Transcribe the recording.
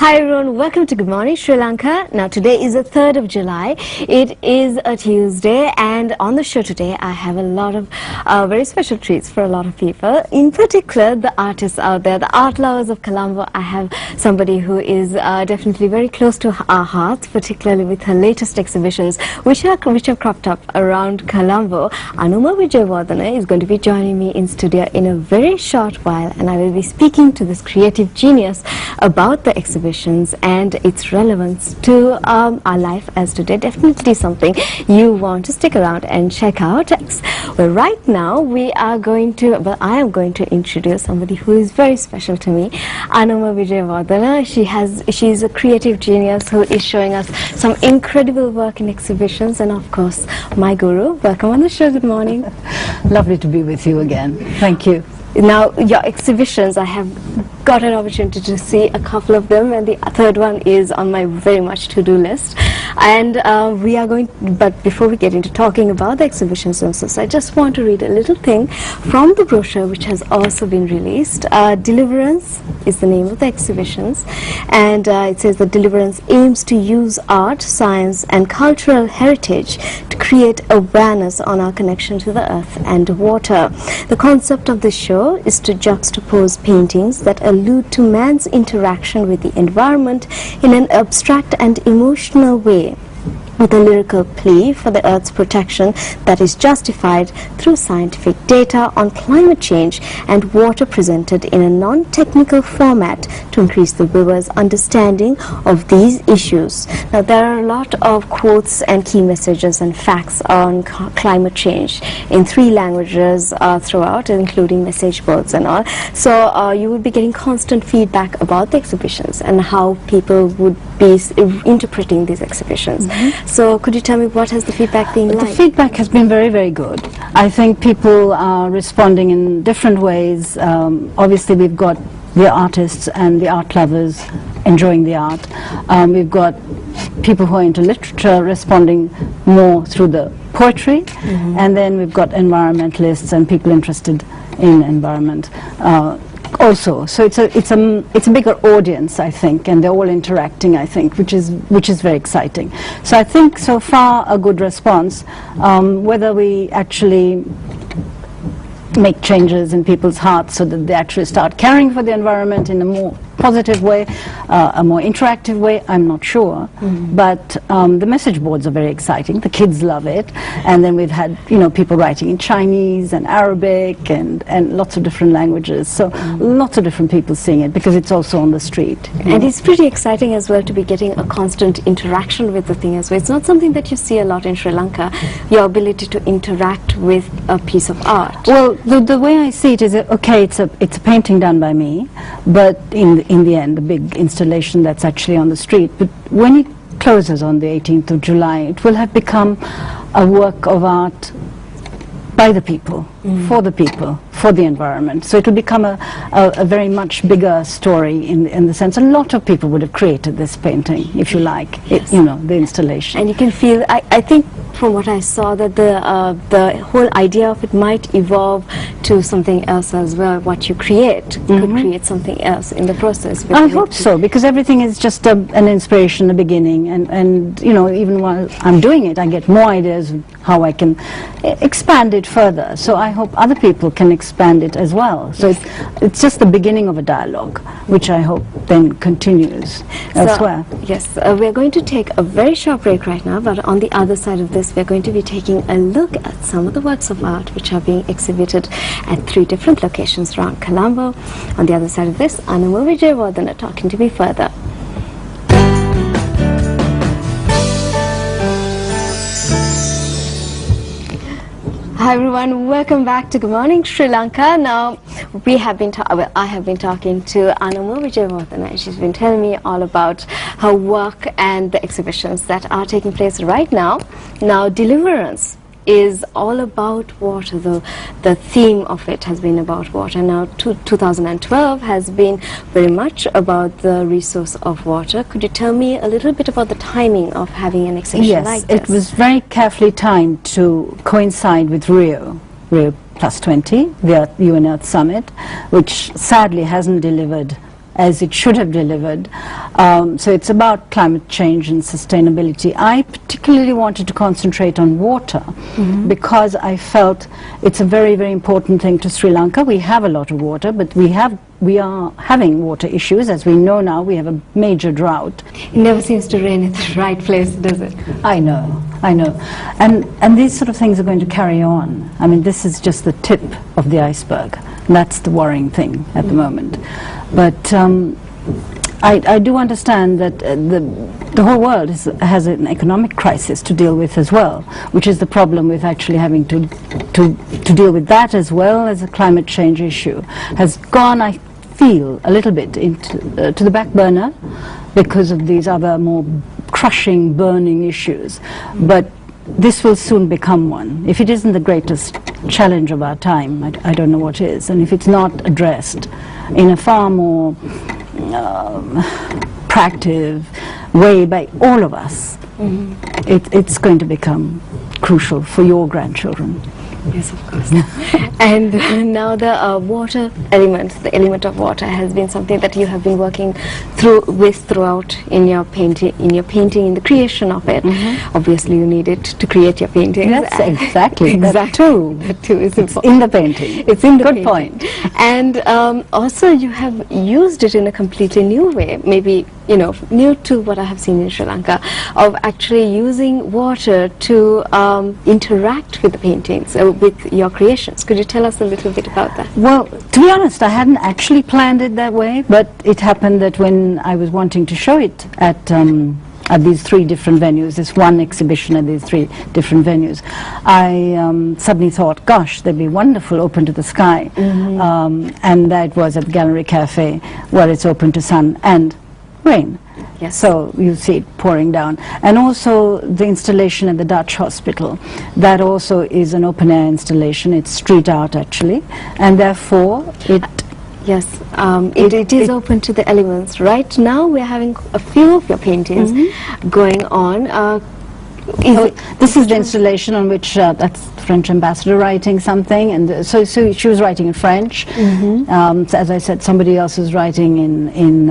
Hi everyone, welcome to Good Morning Sri Lanka. Now today is the 3rd of July. It is a Tuesday, and on the show today I have a lot of very special treats for a lot of people. In particular, the artists out there, the art lovers of Colombo. I have somebody who is definitely very close to our hearts, particularly with her latest exhibitions which have cropped up around Colombo. Anoma is going to be joining me in studio in a very short while, and I will be speaking to this creative genius about the exhibitions and its relevance to our life as today. Definitely something you want to stick around and check out. Well, right now I am going to introduce somebody who is very special to me, Anoma. She's a creative genius who is showing us some incredible work in exhibitions, and of course my guru. Welcome on the show. Good morning. Lovely to be with you again. Thank you. Now, your exhibitions, I have got an opportunity to see a couple of them, and the third one is on my very much to-do list. And but before we get into talking about the exhibitions also, so I just want to read a little thing from the brochure which has also been released. Deliverance is the name of the exhibitions, and it says that Deliverance aims to use art, science and cultural heritage to create awareness on our connection to the earth and water. The concept of this show is to juxtapose paintings that allude to man's interaction with the environment in an abstract and emotional way, with a lyrical plea for the Earth's protection that is justified through scientific data on climate change and water presented in a non-technical format to increase the viewer's understanding of these issues. Now, there are a lot of quotes and key messages and facts on climate change in 3 languages throughout, including message boards and all. So you will be getting constant feedback about the exhibitions and how people would be interpreting these exhibitions. So could you tell me what has the feedback been like? The feedback has been very, very good. I think people are responding in different ways. Obviously, we've got the artists and the art lovers enjoying the art. We've got people who are into literature responding more through the poetry, and then we've got environmentalists and people interested in environment. Also, so it's a bigger audience, I think, and they're all interacting, I think, which is very exciting. So I think so far a good response. Whether we actually make changes in people's hearts so that they actually start caring for the environment in a more positive way, a more interactive way, I'm not sure. But the message boards are very exciting. The kids love it. And then we've had, people writing in Chinese and Arabic and lots of different languages. So lots of different people seeing it because it's also on the street. And it's pretty exciting as well to be getting a constant interaction with the thing as well. It's not something that you see a lot in Sri Lanka, your ability to interact with a piece of art. Well, the way I see it is, okay, it's a painting done by me, but in the end, the big installation that's actually on the street. But when it closes on the 18th of July, it will have become a work of art by the people, for the environment. So it will become a very much bigger story in the sense a lot of people would have created this painting, if you like, yes. The installation. And you can feel, I think from what I saw, that the whole idea of it might evolve to something else as well. What you create could create something else in the process. I hope so, because everything is just an inspiration, a beginning, and even while I'm doing it, I get more ideas of how I can expand it further. So I hope other people can expand it as well. So it's just the beginning of a dialogue, which I hope then continues elsewhere. Yes, we're going to take a very short break right now, but on the other side of this, we're going to be taking a look at some of the works of art which are being exhibited at 3 different locations around Colombo. On the other side of this, Anoma talking to me further. Hi everyone, welcome back to Good Morning Sri Lanka. Now, I have been talking to Anoma, and she's been telling me all about her work and the exhibitions that are taking place right now. Now, Deliverance is all about water. The theme of it has been about water. Now 2012 has been very much about the resource of water. Could you tell me a little bit about the timing of having an exhibition like this? Yes, it was very carefully timed to coincide with Rio Plus 20, the UN Earth Summit, which sadly hasn't delivered as it should have delivered. So it's about climate change and sustainability. I particularly wanted to concentrate on water because I felt it's a very, very important thing to Sri Lanka. We have a lot of water, but we are having water issues. As we know now, we have a major drought. It never seems to rain at the right place, does it? I know. And these sort of things are going to carry on. I mean, this is just the tip of the iceberg. That's the worrying thing at the moment. But I do understand that the whole world has an economic crisis to deal with as well, which is the problem with actually having to deal with that as well as a climate change issue. Has gone, I feel, a little bit into to the back burner because of these other more crushing, burning issues. But this will soon become one. If it isn't the greatest challenge of our time, I don't know what is. And if it's not addressed in a far more proactive way by all of us, it's going to become crucial for your grandchildren. Yes, of course. And now the water element, the element of water, has been something that you have been working throughout in your painting, in the creation of it. Obviously, you need it to create your paintings. Yes, exactly. That too is it's in the painting. It's in the Good painting. point. And also, you have used it in a completely new way, maybe new to what I have seen in Sri Lanka, of actually using water to interact with the paintings, with your creations. Could you tell us a little bit about that? Well, to be honest, I hadn't actually planned it that way, but it happened that when I was wanting to show it at these 3 different venues, this one exhibition at these 3 different venues, I suddenly thought, gosh, they'd be wonderful open to the sky. And that was at Gallery Cafe, where it's open to sun and rain. Yes. So you see it pouring down. And also the installation at the Dutch Hospital, that also is an open air installation. It's street art actually, and therefore it Yes, it is open to the elements. Right now we're having a few of your paintings going on. This is the installation on which that's the French ambassador writing something, and so she was writing in French. As I said, somebody else is writing in